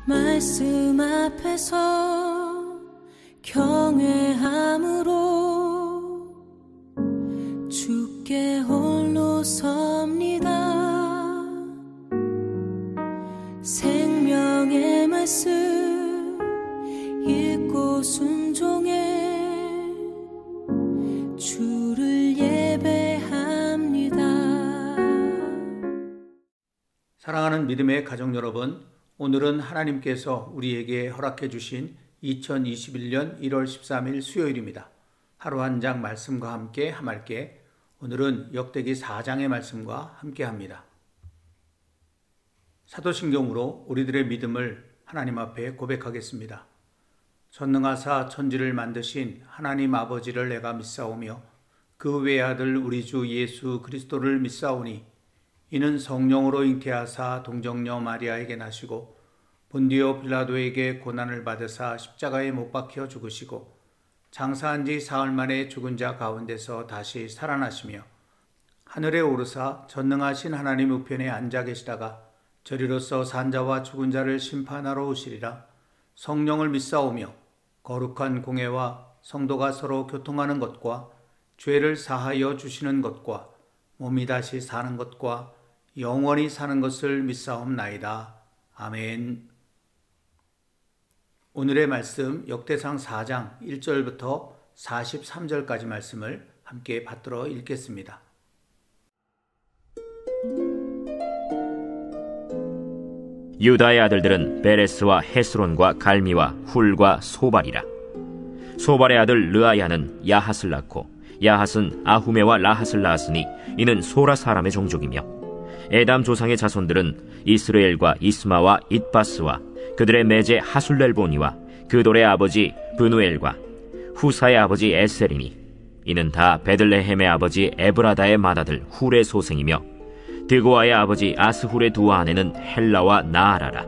말씀 앞에서 경외함으로 주께 홀로 섭니다. 생명의 말씀 읽고 순종해 주를 예배합니다. 사랑하는 믿음의 가족 여러분, 오늘은 하나님께서 우리에게 허락해 주신 2021년 1월 13일 수요일입니다. 하루 한 장 말씀과 함께 함께 오늘은 역대기 4장의 말씀과 함께합니다. 사도신경으로 우리들의 믿음을 하나님 앞에 고백하겠습니다. 전능하사 천지를 만드신 하나님 아버지를 내가 믿사오며 그 외아들 우리 주 예수 그리스도를 믿사오니 이는 성령으로 잉태하사 동정녀 마리아에게 나시고 본디오 빌라도에게 고난을 받으사 십자가에 못 박혀 죽으시고 장사한 지 사흘 만에 죽은 자 가운데서 다시 살아나시며 하늘에 오르사 전능하신 하나님 우편에 앉아 계시다가 저리로서 산자와 죽은 자를 심판하러 오시리라. 성령을 믿사오며 거룩한 공회와 성도가 서로 교통하는 것과 죄를 사하여 주시는 것과 몸이 다시 사는 것과 영원히 사는 것을 믿사옵나이다. 아멘. 오늘의 말씀 역대상 4장 1절부터 43절까지 말씀을 함께 받들어 읽겠습니다. 유다의 아들들은 베레스와 헤스론과 갈미와 훌과 소발이라. 소발의 아들 르아야는 야핫을 낳고 야핫은 아후메와 라핫을 낳았으니 이는 소라 사람의 종족이며 에담 조상의 자손들은 이스라엘과 이스마와 잇바스와 그들의 매제 하술렐보니와 그돌의 아버지 브누엘과 후사의 아버지 에셀이니 이는 다 베들레헴의 아버지 에브라다의 맏아들 훌의 소생이며 드고아의 아버지 아스훌의 두 아내는 헬라와 나아라라.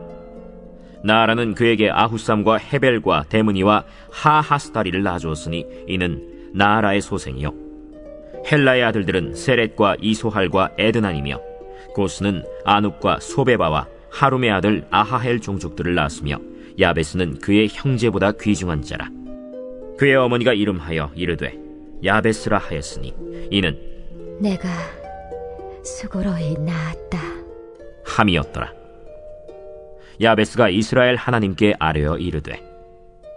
나아라는 그에게 아후삼과 헤벨과 데므니와 하하스다리를 낳아주었으니 이는 나아라의 소생이요 헬라의 아들들은 세렛과 이소할과 에드난이며 고스는 아눕과 소베바와 하룸의 아들 아하헬 종족들을 낳았으며 야베스는 그의 형제보다 귀중한 자라. 그의 어머니가 이름하여 이르되 야베스라 하였으니 이는 내가 수고로이 낳았다 함이었더라. 야베스가 이스라엘 하나님께 아뢰어 이르되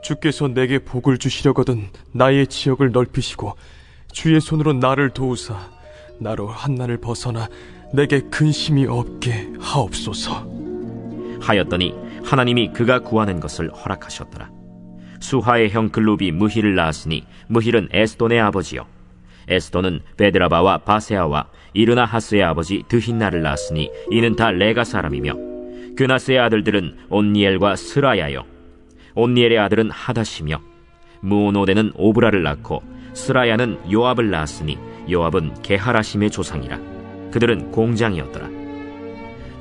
주께서 내게 복을 주시려거든 나의 지역을 넓히시고 주의 손으로 나를 도우사 나로 한난을 벗어나 내게 근심이 없게 하옵소서 하였더니 하나님이 그가 구하는 것을 허락하셨더라. 수하의 형 글룹이 무힐을 낳았으니 무힐은 에스돈의 아버지요 에스돈은 베드라바와 바세아와 이르나하스의 아버지 드힌나를 낳았으니 이는 다 레가 사람이며 그나스의 아들들은 온니엘과 스라야요 온니엘의 아들은 하다시며 무오노데는 오브라를 낳고 스라야는 요압을 낳았으니 요압은 게하라심의 조상이라. 그들은 공장이었더라.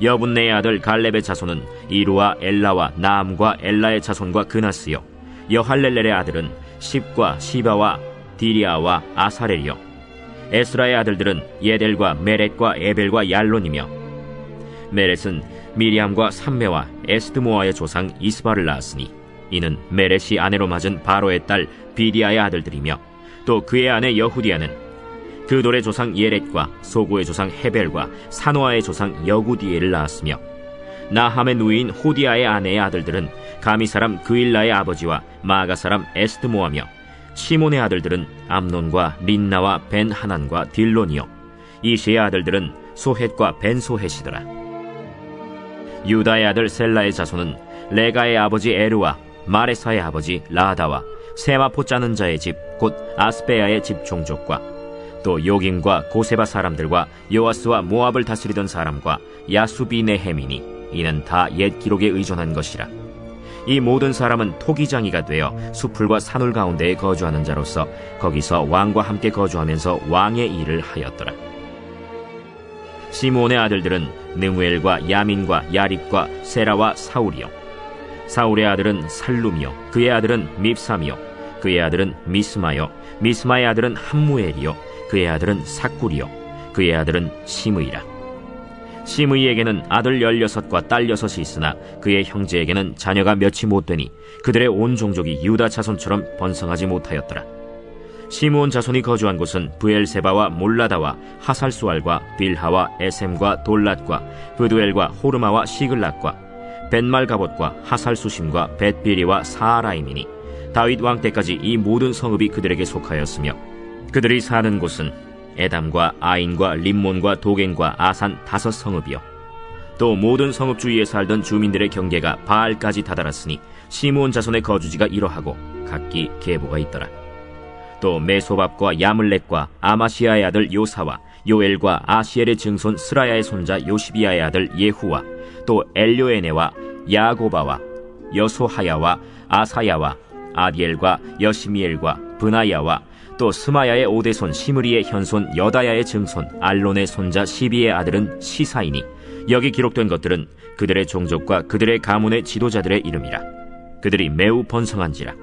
여분네의 아들 갈렙의 자손은 이루와 엘라와 나암과 엘라의 자손과 그나스요 여할렐렐의 아들은 십과 시바와 디리아와 아사렐이요 에스라의 아들들은 예델과 메렛과 에벨과 얄론이며 메렛은 미리암과 삼메와 에스드모아의 조상 이스바를 낳았으니 이는 메렛이 아내로 맞은 바로의 딸 비디아의 아들들이며 또 그의 아내 여후디아는 그돌의 조상 예렛과 소고의 조상 헤벨과 사노아의 조상 여구디엘을 낳았으며 나함의 누이인 호디아의 아내의 아들들은 가미 사람 그일라의 아버지와 마가 사람 에스드모아며 시몬의 아들들은 암논과 린나와 벤하난과 딜론이요 이시의 아들들은 소헷과 벤소헷이더라. 유다의 아들 셀라의 자손은 레가의 아버지 에르와 마레사의 아버지 라다와 세마포 짜는 자의 집 곧 아스베야의 집 종족과 또 요김과 고세바 사람들과 요아스와 모압을 다스리던 사람과 야수비네헤미니 이는 다 옛 기록에 의존한 것이라. 이 모든 사람은 토기장이가 되어 수풀과 산울 가운데에 거주하는 자로서 거기서 왕과 함께 거주하면서 왕의 일을 하였더라. 시므온의 아들들은 느무엘과 야민과 야립과 세라와 사울이요 사울의 아들은 살룸이요 그의 아들은 밉삼이요 그의 아들은 미스마요 미스마의 아들은 함무엘이요 그의 아들은 삭굴이요 그의 아들은 시므이라. 시므이에게는 아들 16과 딸 6이 있으나 그의 형제에게는 자녀가 몇이 못 되니 그들의 온 종족이 유다 자손처럼 번성하지 못하였더라. 시므온 자손이 거주한 곳은 브엘세바와 몰라다와 하살수알과 빌하와 에셈과 돌랏과 브두엘과 호르마와 시글락과 벤말가봇과 하살수심과 벳비리와 사아라임이니 다윗 왕 때까지 이 모든 성읍이 그들에게 속하였으며 그들이 사는 곳은 에담과 아인과 림몬과 도겐과 아산 5성읍이요 또 모든 성읍 주위에 살던 주민들의 경계가 바알까지 다다랐으니 시므온 자손의 거주지가 이러하고 각기 계보가 있더라. 또 메소밥과 야물렉과 아마시아의 아들 요사와 요엘과 아시엘의 증손 스라야의 손자 요시비아의 아들 예후와 또 엘요에네와 야고바와 여소하야와 아사야와 아디엘과 여시미엘과 브나야와 또 스마야의 오대손 시므리의 현손 여다야의 증손 알론의 손자 시비의 아들은 시사이니 여기 기록된 것들은 그들의 종족과 그들의 가문의 지도자들의 이름이라. 그들이 매우 번성한지라.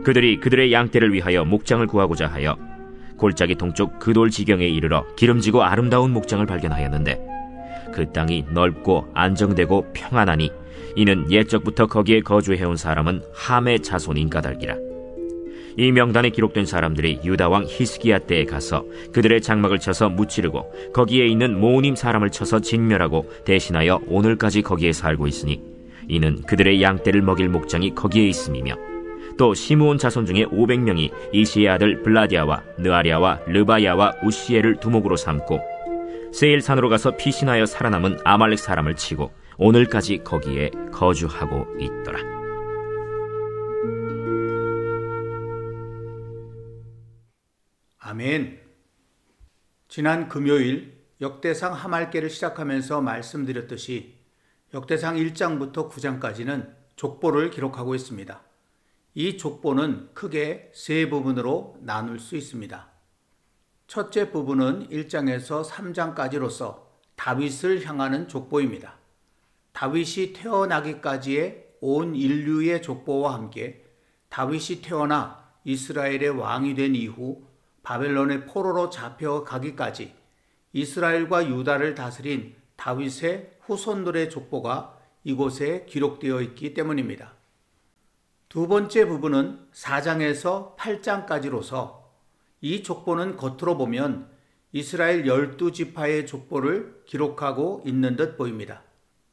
그들이 그들의 양떼를 위하여 목장을 구하고자 하여 골짜기 동쪽 그돌 지경에 이르러 기름지고 아름다운 목장을 발견하였는데 그 땅이 넓고 안정되고 평안하니 이는 옛적부터 거기에 거주해온 사람은 함의 자손인 까닭이라. 이 명단에 기록된 사람들이 유다왕 히스기야 때에 가서 그들의 장막을 쳐서 무찌르고 거기에 있는 모우님 사람을 쳐서 진멸하고 대신하여 오늘까지 거기에 살고 있으니 이는 그들의 양떼를 먹일 목장이 거기에 있음이며 또 시므온 자손 중에 500명이 이시의 아들 블라디아와 느아리아와 르바야와 우시엘을 두목으로 삼고 세일산으로 가서 피신하여 살아남은 아말렉 사람을 치고 오늘까지 거기에 거주하고 있더라. 아멘. 지난 금요일 역대상 하말개를 시작하면서 말씀드렸듯이 역대상 1장부터 9장까지는 족보를 기록하고 있습니다. 이 족보는 크게 세 부분으로 나눌 수 있습니다. 첫째 부분은 1장에서 3장까지로서 다윗을 향하는 족보입니다. 다윗이 태어나기까지의 온 인류의 족보와 함께 다윗이 태어나 이스라엘의 왕이 된 이후 바벨론의 포로로 잡혀가기까지 이스라엘과 유다를 다스린 다윗의 후손들의 족보가 이곳에 기록되어 있기 때문입니다. 두 번째 부분은 4장에서 8장까지로서 이 족보는 겉으로 보면 이스라엘 12지파의 족보를 기록하고 있는 듯 보입니다.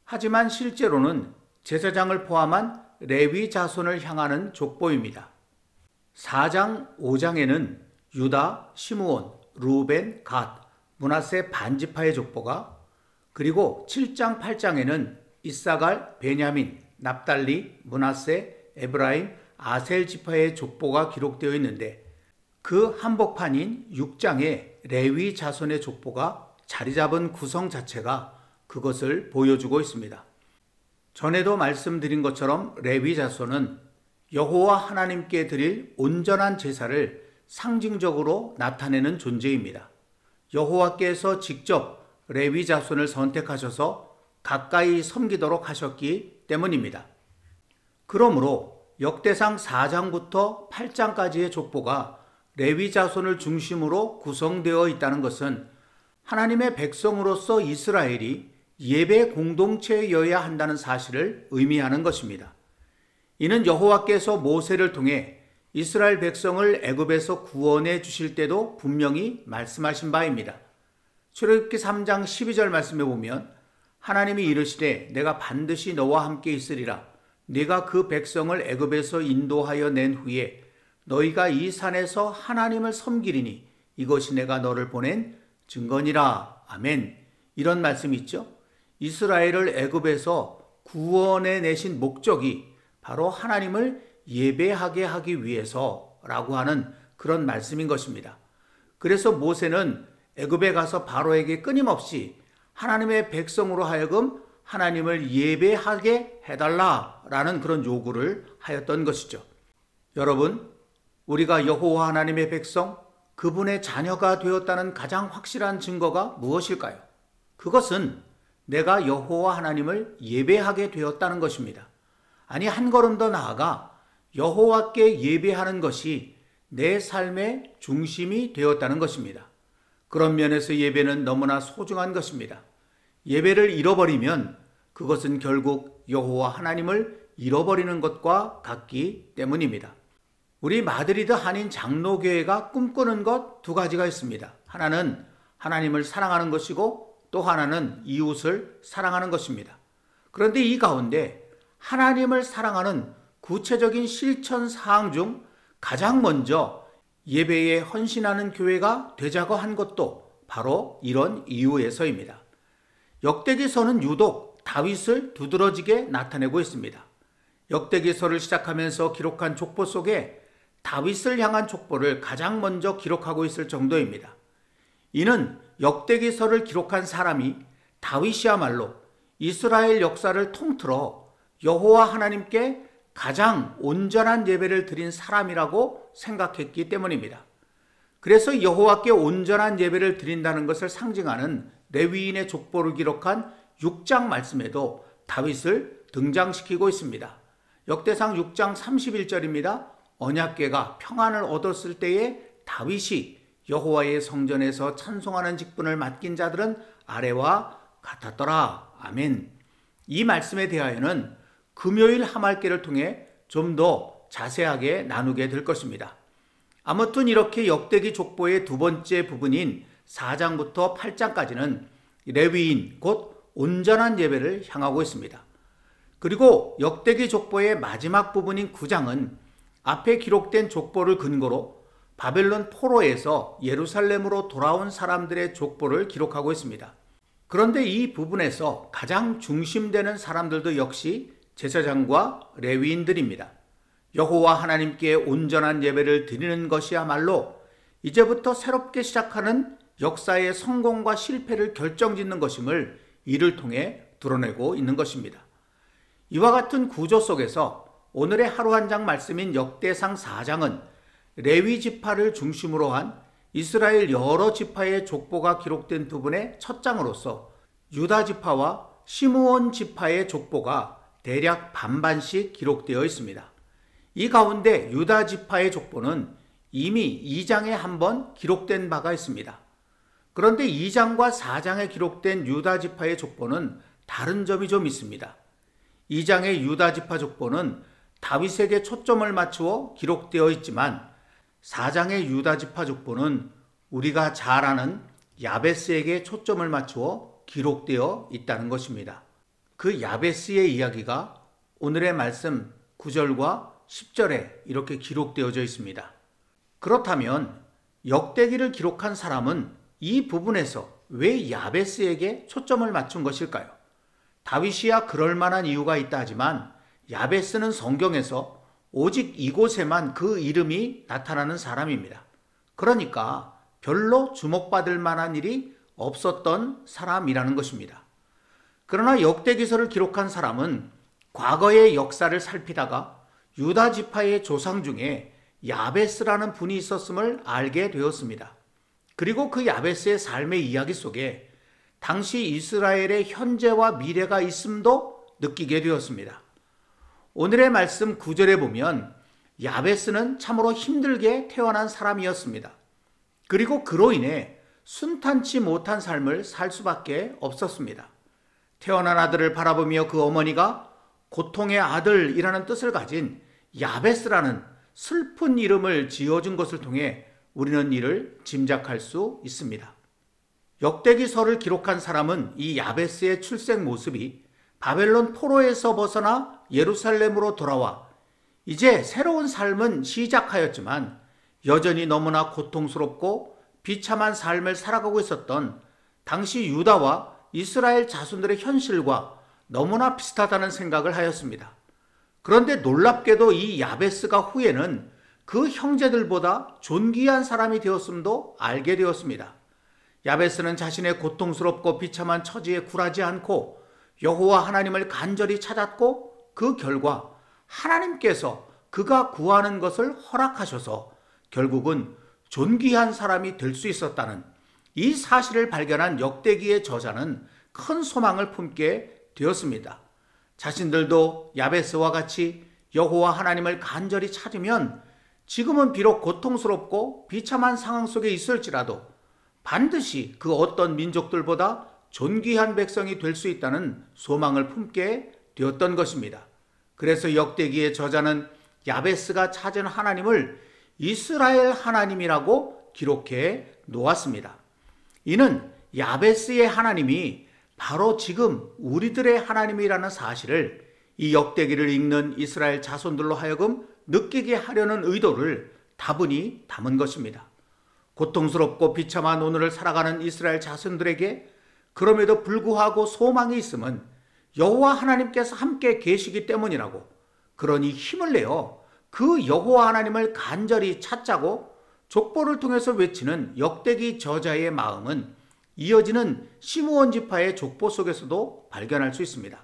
하지만 실제로는 제사장을 포함한 레위 자손을 향하는 족보입니다. 4장, 5장에는 유다, 시므온, 루벤, 갓, 므낫세 반지파의 족보가 그리고 7장, 8장에는 이사갈, 베냐민, 납달리, 므낫세, 에브라임, 아셀 지파의 족보가 기록되어 있는데 그 한복판인 6장의 레위 자손의 족보가 자리 잡은 구성 자체가 그것을 보여주고 있습니다. 전에도 말씀드린 것처럼 레위 자손은 여호와 하나님께 드릴 온전한 제사를 상징적으로 나타내는 존재입니다. 여호와께서 직접 레위 자손을 선택하셔서 가까이 섬기도록 하셨기 때문입니다. 그러므로 역대상 4장부터 8장까지의 족보가 레위 자손을 중심으로 구성되어 있다는 것은 하나님의 백성으로서 이스라엘이 예배 공동체여야 한다는 사실을 의미하는 것입니다. 이는 여호와께서 모세를 통해 이스라엘 백성을 애굽에서 구원해 주실 때도 분명히 말씀하신 바입니다. 출애굽기 3장 12절 말씀에 보면 하나님이 이르시되 내가 반드시 너와 함께 있으리라. 네가 그 백성을 애굽에서 인도하여 낸 후에 너희가 이 산에서 하나님을 섬기리니 이것이 내가 너를 보낸 증거니라. 아멘. 이런 말씀이 있죠. 이스라엘을 애굽에서 구원해 내신 목적이 바로 하나님을 예배하게 하기 위해서라고 하는 그런 말씀인 것입니다. 그래서 모세는 애굽에 가서 바로에게 끊임없이 하나님의 백성으로 하여금 하나님을 예배하게 해달라라는 그런 요구를 하였던 것이죠. 여러분, 우리가 여호와 하나님의 백성, 그분의 자녀가 되었다는 가장 확실한 증거가 무엇일까요? 그것은 내가 여호와 하나님을 예배하게 되었다는 것입니다. 아니, 한 걸음 더 나아가 여호와께 예배하는 것이 내 삶의 중심이 되었다는 것입니다. 그런 면에서 예배는 너무나 소중한 것입니다. 예배를 잃어버리면 그것은 결국 여호와 하나님을 잃어버리는 것과 같기 때문입니다. 우리 마드리드 한인 장로교회가 꿈꾸는 것 두 가지가 있습니다. 하나는 하나님을 사랑하는 것이고 또 하나는 이웃을 사랑하는 것입니다. 그런데 이 가운데 하나님을 사랑하는 구체적인 실천 사항 중 가장 먼저 예배에 헌신하는 교회가 되자고 한 것도 바로 이런 이유에서입니다. 역대기서는 유독 다윗을 두드러지게 나타내고 있습니다. 역대기서를 시작하면서 기록한 족보 속에 다윗을 향한 족보를 가장 먼저 기록하고 있을 정도입니다. 이는 역대기서를 기록한 사람이 다윗이야말로 이스라엘 역사를 통틀어 여호와 하나님께 가장 온전한 예배를 드린 사람이라고 생각했기 때문입니다. 그래서 여호와께 온전한 예배를 드린다는 것을 상징하는 레위인의 족보를 기록한 6장 말씀에도 다윗을 등장시키고 있습니다. 역대상 6장 31절입니다. 언약궤가 평안을 얻었을 때에 다윗이 여호와의 성전에서 찬송하는 직분을 맡긴 자들은 아래와 같았더라. 아멘. 이 말씀에 대하여는 금요일 하말께를 통해 좀 더 자세하게 나누게 될 것입니다. 아무튼 이렇게 역대기 족보의 두 번째 부분인 4장부터 8장까지는 레위인 곧 온전한 예배를 향하고 있습니다. 그리고 역대기 족보의 마지막 부분인 9장은 앞에 기록된 족보를 근거로 바벨론 포로에서 예루살렘으로 돌아온 사람들의 족보를 기록하고 있습니다. 그런데 이 부분에서 가장 중심되는 사람들도 역시 제사장과 레위인들입니다. 여호와 하나님께 온전한 예배를 드리는 것이야말로 이제부터 새롭게 시작하는 역사의 성공과 실패를 결정짓는 것임을 이를 통해 드러내고 있는 것입니다. 이와 같은 구조 속에서 오늘의 하루 한 장 말씀인 역대상 4장은 레위 지파를 중심으로 한 이스라엘 여러 지파의 족보가 기록된 부분의 첫 장으로서 유다 지파와 시므온 지파의 족보가 대략 반반씩 기록되어 있습니다. 이 가운데 유다 지파의 족보는 이미 2장에 한번 기록된 바가 있습니다. 그런데 2장과 4장에 기록된 유다 지파의 족보는 다른 점이 좀 있습니다. 2장의 유다 지파 족보는 다윗에게 초점을 맞추어 기록되어 있지만 4장의 유다 지파 족보는 우리가 잘 아는 야베스에게 초점을 맞추어 기록되어 있다는 것입니다. 그 야베스의 이야기가 오늘의 말씀 9절과 10절에 이렇게 기록되어져 있습니다. 그렇다면 역대기를 기록한 사람은 이 부분에서 왜 야베스에게 초점을 맞춘 것일까요? 다윗이야 그럴 만한 이유가 있다 하지만 야베스는 성경에서 오직 이곳에만 그 이름이 나타나는 사람입니다. 그러니까 별로 주목받을 만한 일이 없었던 사람이라는 것입니다. 그러나 역대기서를 기록한 사람은 과거의 역사를 살피다가 유다 지파의 조상 중에 야베스라는 분이 있었음을 알게 되었습니다. 그리고 그 야베스의 삶의 이야기 속에 당시 이스라엘의 현재와 미래가 있음도 느끼게 되었습니다. 오늘의 말씀 9절에 보면 야베스는 참으로 힘들게 태어난 사람이었습니다. 그리고 그로 인해 순탄치 못한 삶을 살 수밖에 없었습니다. 태어난 아들을 바라보며 그 어머니가 고통의 아들이라는 뜻을 가진 야베스라는 슬픈 이름을 지어준 것을 통해 우리는 이를 짐작할 수 있습니다. 역대기서를 기록한 사람은 이 야베스의 출생 모습이 바벨론 포로에서 벗어나 예루살렘으로 돌아와 이제 새로운 삶은 시작하였지만 여전히 너무나 고통스럽고 비참한 삶을 살아가고 있었던 당시 유다와 이스라엘 자손들의 현실과 너무나 비슷하다는 생각을 하였습니다. 그런데 놀랍게도 이 야베스가 후에는 그 형제들보다 존귀한 사람이 되었음도 알게 되었습니다. 야베스는 자신의 고통스럽고 비참한 처지에 굴하지 않고 여호와 하나님을 간절히 찾았고 그 결과 하나님께서 그가 구하는 것을 허락하셔서 결국은 존귀한 사람이 될 수 있었다는 이 사실을 발견한 역대기의 저자는 큰 소망을 품게 되었습니다. 자신들도 야베스와 같이 여호와 하나님을 간절히 찾으면 지금은 비록 고통스럽고 비참한 상황 속에 있을지라도 반드시 그 어떤 민족들보다 존귀한 백성이 될 수 있다는 소망을 품게 되었던 것입니다. 그래서 역대기의 저자는 야베스가 찾은 하나님을 이스라엘 하나님이라고 기록해 놓았습니다. 이는 야베스의 하나님이 바로 지금 우리들의 하나님이라는 사실을 이 역대기를 읽는 이스라엘 자손들로 하여금 느끼게 하려는 의도를 다분히 담은 것입니다. 고통스럽고 비참한 오늘을 살아가는 이스라엘 자손들에게 그럼에도 불구하고 소망이 있음은 여호와 하나님께서 함께 계시기 때문이라고, 그러니 힘을 내어 그 여호와 하나님을 간절히 찾자고 족보를 통해서 외치는 역대기 저자의 마음은 이어지는 시므온 지파의 족보 속에서도 발견할 수 있습니다.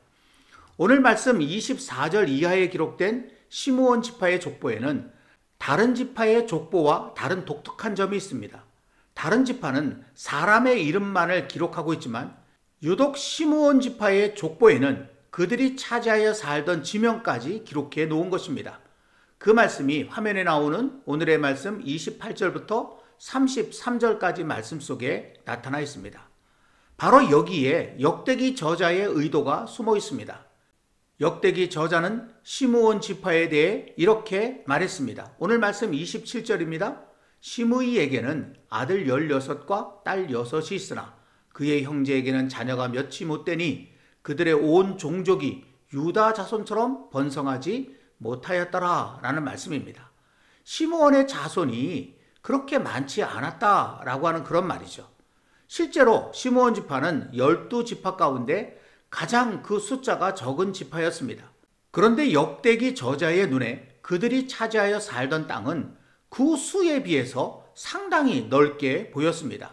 오늘 말씀 24절 이하에 기록된 시므온 지파의 족보에는 다른 지파의 족보와 다른 독특한 점이 있습니다. 다른 지파는 사람의 이름만을 기록하고 있지만 유독 시므온 지파의 족보에는 그들이 차지하여 살던 지명까지 기록해 놓은 것입니다. 그 말씀이 화면에 나오는 오늘의 말씀 28절부터 33절까지 말씀 속에 나타나 있습니다. 바로 여기에 역대기 저자의 의도가 숨어 있습니다. 역대기 저자는 시므온 지파에 대해 이렇게 말했습니다. 오늘 말씀 27절입니다. 시므이에게는 아들 16과 딸 6이 있으나 그의 형제에게는 자녀가 몇이 못 되니 그들의 온 종족이 유다 자손처럼 번성하지 못하였더라 라는 말씀입니다. 시므온의 자손이 그렇게 많지 않았다라고 하는 그런 말이죠. 실제로 시므온 지파는 12지파 가운데 가장 그 숫자가 적은 지파였습니다. 그런데 역대기 저자의 눈에 그들이 차지하여 살던 땅은 그 수에 비해서 상당히 넓게 보였습니다.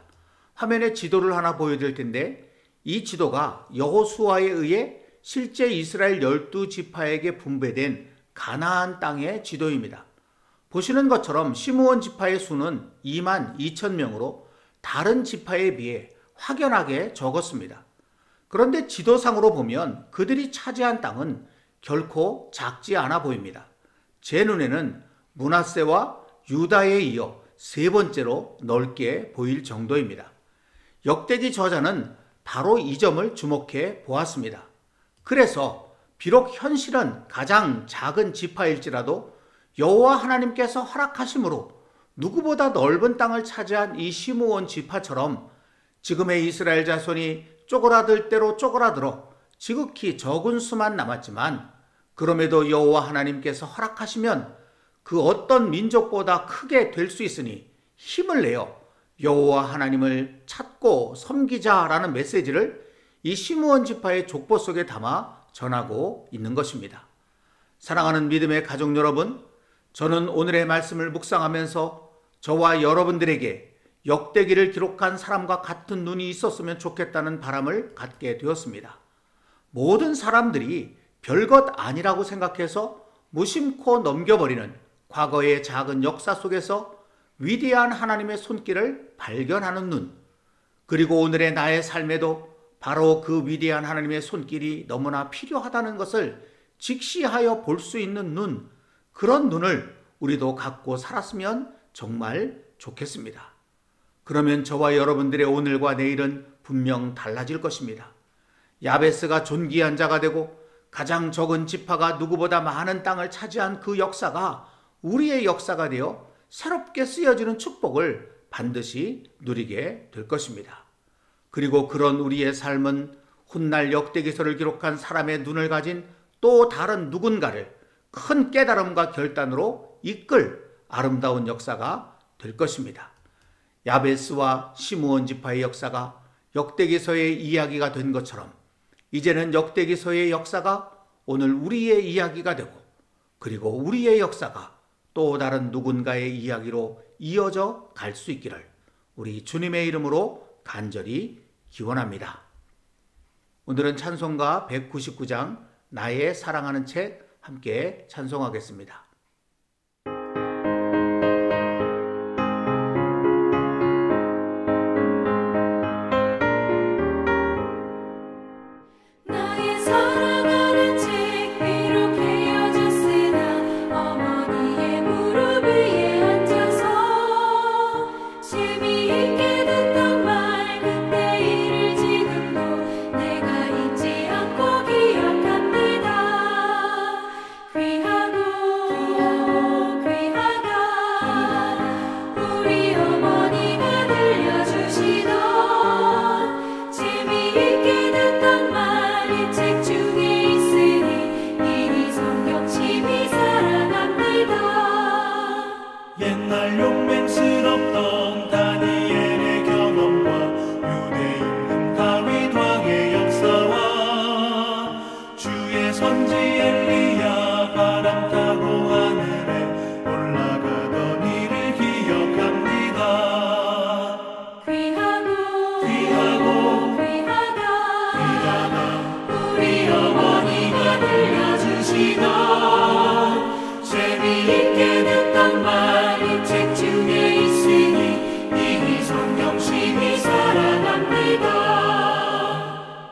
화면에 지도를 하나 보여드릴 텐데 이 지도가 여호수아에 의해 실제 이스라엘 12지파에게 분배된 가나안 땅의 지도입니다. 보시는 것처럼 시므온 지파의 수는 2만 2천 명으로 다른 지파에 비해 확연하게 적었습니다. 그런데 지도상으로 보면 그들이 차지한 땅은 결코 작지 않아 보입니다. 제 눈에는 므낫세와 유다에 이어 세 번째로 넓게 보일 정도입니다. 역대기 저자는 바로 이 점을 주목해 보았습니다. 그래서 비록 현실은 가장 작은 지파일지라도 여호와 하나님께서 허락하심으로 누구보다 넓은 땅을 차지한 이 시므온 지파처럼 지금의 이스라엘 자손이 쪼그라들 대로 쪼그라들어 지극히 적은 수만 남았지만 그럼에도 여호와 하나님께서 허락하시면 그 어떤 민족보다 크게 될 수 있으니 힘을 내어 여호와 하나님을 찾고 섬기자라는 메시지를 이 시므온 지파의 족보 속에 담아 전하고 있는 것입니다. 사랑하는 믿음의 가족 여러분, 저는 오늘의 말씀을 묵상하면서 저와 여러분들에게 역대기를 기록한 사람과 같은 눈이 있었으면 좋겠다는 바람을 갖게 되었습니다. 모든 사람들이 별것 아니라고 생각해서 무심코 넘겨버리는 과거의 작은 역사 속에서 위대한 하나님의 손길을 발견하는 눈, 그리고 오늘의 나의 삶에도 바로 그 위대한 하나님의 손길이 너무나 필요하다는 것을 직시하여 볼 수 있는 눈, 그런 눈을 우리도 갖고 살았으면 정말 좋겠습니다. 그러면 저와 여러분들의 오늘과 내일은 분명 달라질 것입니다. 야베스가 존귀한 자가 되고 가장 적은 지파가 누구보다 많은 땅을 차지한 그 역사가 우리의 역사가 되어 새롭게 쓰여지는 축복을 반드시 누리게 될 것입니다. 그리고 그런 우리의 삶은 훗날 역대기서를 기록한 사람의 눈을 가진 또 다른 누군가를 큰 깨달음과 결단으로 이끌 아름다운 역사가 될 것입니다. 야베스와 시므온 지파의 역사가 역대기서의 이야기가 된 것처럼 이제는 역대기서의 역사가 오늘 우리의 이야기가 되고, 그리고 우리의 역사가 또 다른 누군가의 이야기로 이어져 갈 수 있기를 우리 주님의 이름으로 간절히 기원합니다. 오늘은 찬송가 199장 나의 사랑하는 책 함께 찬송하겠습니다. 재미있게 듣던 말 그때 일을 지금도 엘리야 바람 타고 하늘에 올라가던 이를 기억합니다. 귀하다 우리 어머니가 들려주시던 재미있게 듣던 말이 책 중에 있으니 이미 성경심이 살아납니다.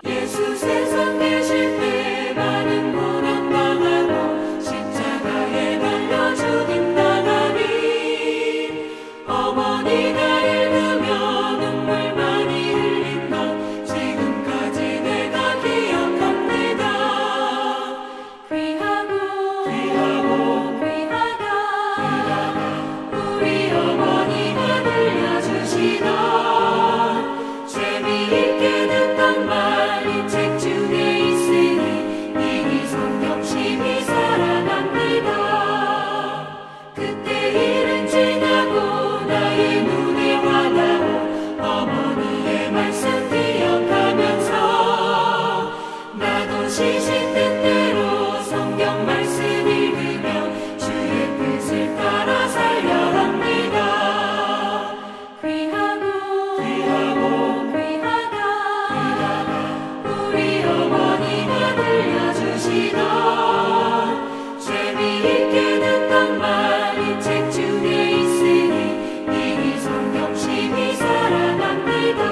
예수 세상 계실 때 많은 고난당하고 십자가에 달려 죽임당하니 어머니가 읽으며 눈물 많이 흘린 것 지금까지 내가 기억합니다. 귀하다 우리 어머니가 들려주시던 재미있게 듣던 말이 책 중에 있으니 이미 성경심이 살아납니다. 그때 일은 지나고 나의 눈에 와닿고 어머니의 말씀 기억하면서 나도 시신 뜻대로 성경 말씀 읽으며 주의 뜻을 따라 살려 합니다. 귀하다 우리 어머니가 들려주시던 재미있게 듣던 말이 책 중에 있으니 이미 성경심이 살아납니다.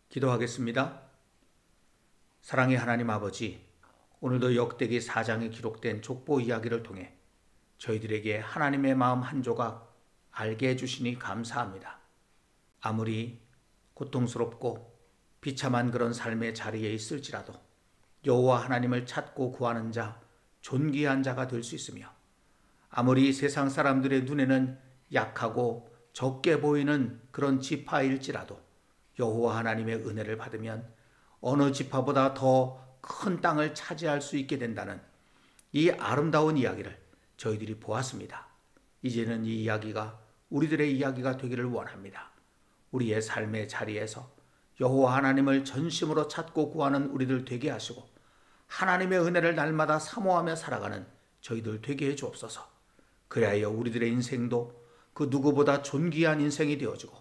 기도하겠습니다. 사랑의 하나님 아버지, 오늘도 역대기 4장에 기록된 족보 이야기를 통해 저희들에게 하나님의 마음 한 조각 알게 해주시니 감사합니다. 아무리 고통스럽고 비참한 그런 삶의 자리에 있을지라도 여호와 하나님을 찾고 구하는 자, 존귀한 자가 될 수 있으며 아무리 세상 사람들의 눈에는 약하고 적게 보이는 그런 지파일지라도 여호와 하나님의 은혜를 받으면 어느 지파보다 더 큰 땅을 차지할 수 있게 된다는 이 아름다운 이야기를 저희들이 보았습니다. 이제는 이 이야기가 우리들의 이야기가 되기를 원합니다. 우리의 삶의 자리에서 여호와 하나님을 전심으로 찾고 구하는 우리들 되게 하시고 하나님의 은혜를 날마다 사모하며 살아가는 저희들 되게 해 주옵소서. 그리하여 우리들의 인생도 그 누구보다 존귀한 인생이 되어지고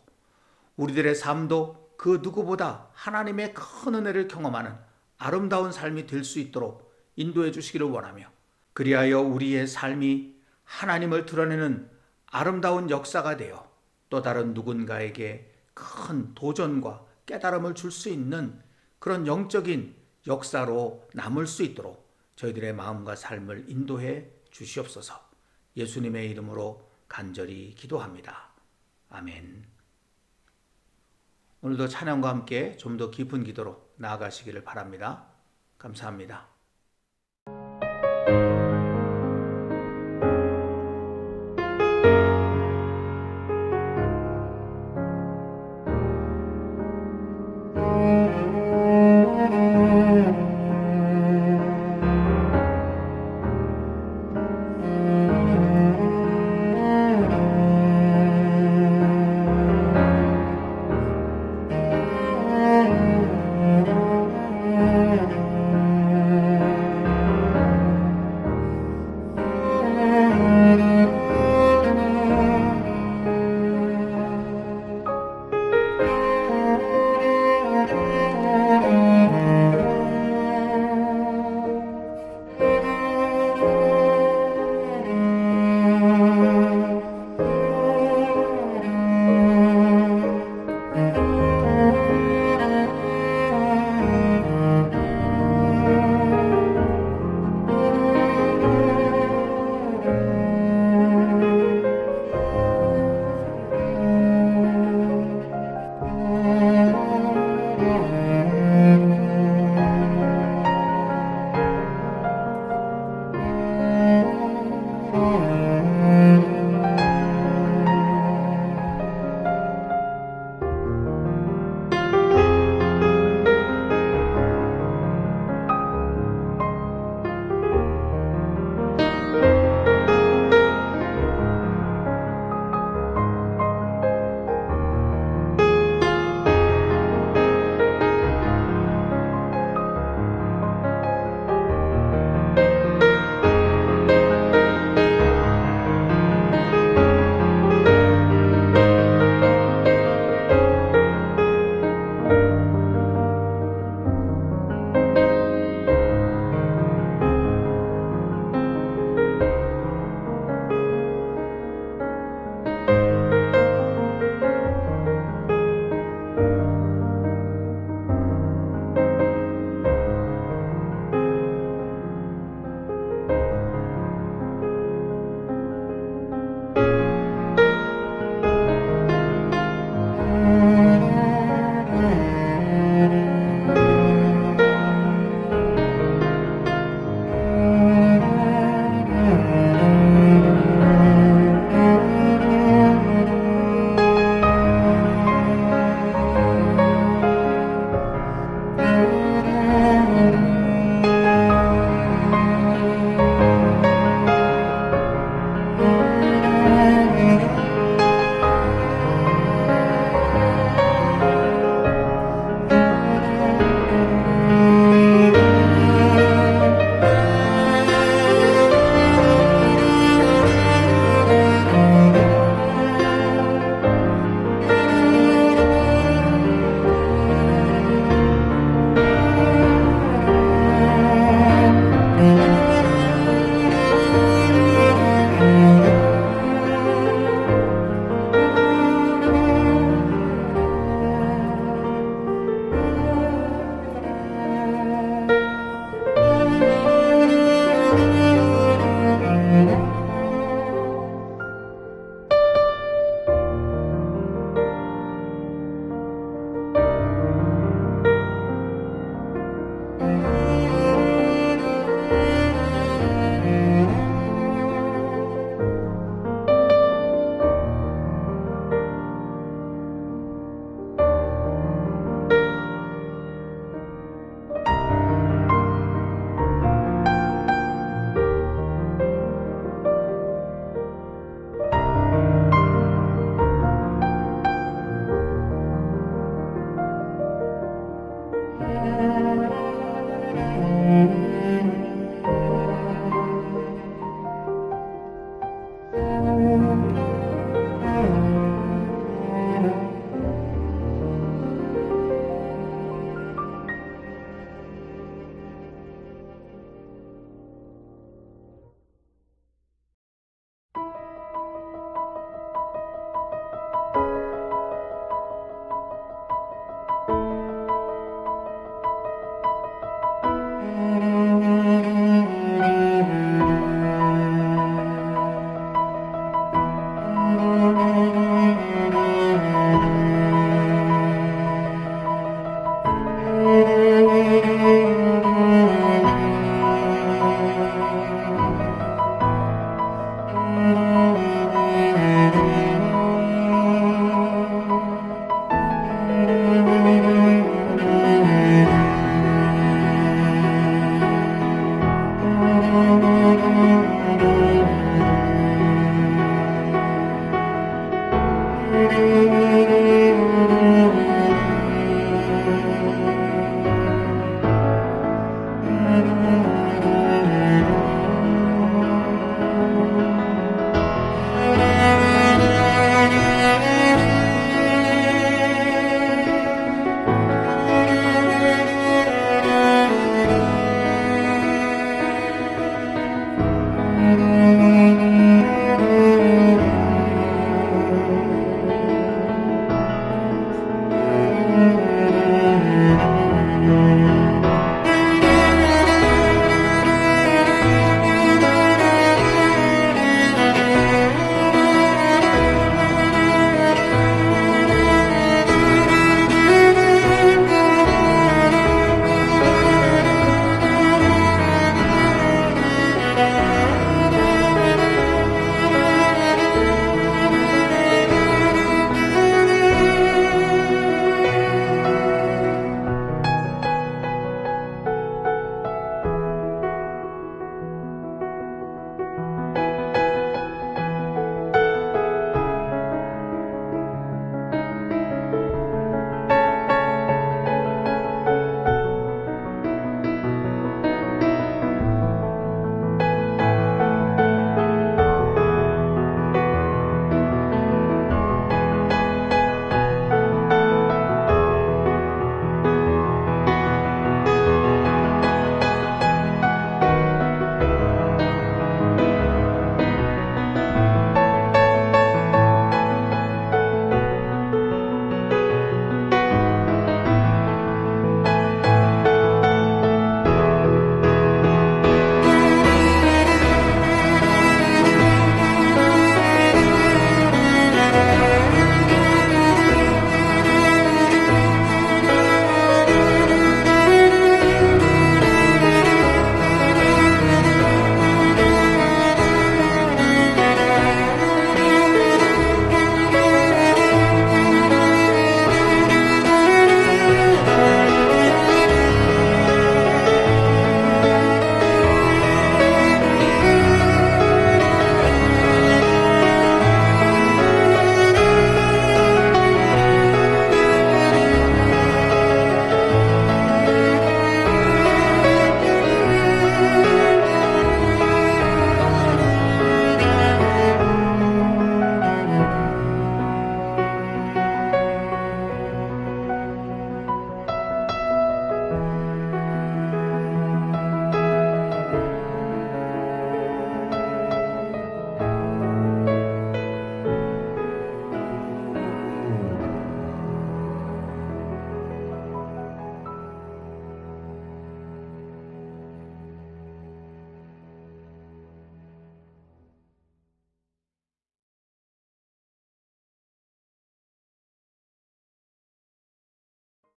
우리들의 삶도 그 누구보다 하나님의 큰 은혜를 경험하는 아름다운 삶이 될 수 있도록 인도해 주시기를 원하며 그리하여 우리의 삶이 하나님을 드러내는 아름다운 역사가 되어 또 다른 누군가에게 큰 도전과 깨달음을 줄 수 있는 그런 영적인 역사로 남을 수 있도록 저희들의 마음과 삶을 인도해 주시옵소서. 예수님의 이름으로 간절히 기도합니다. 아멘. 오늘도 찬양과 함께 좀 더 깊은 기도로 나아가시기를 바랍니다. 감사합니다.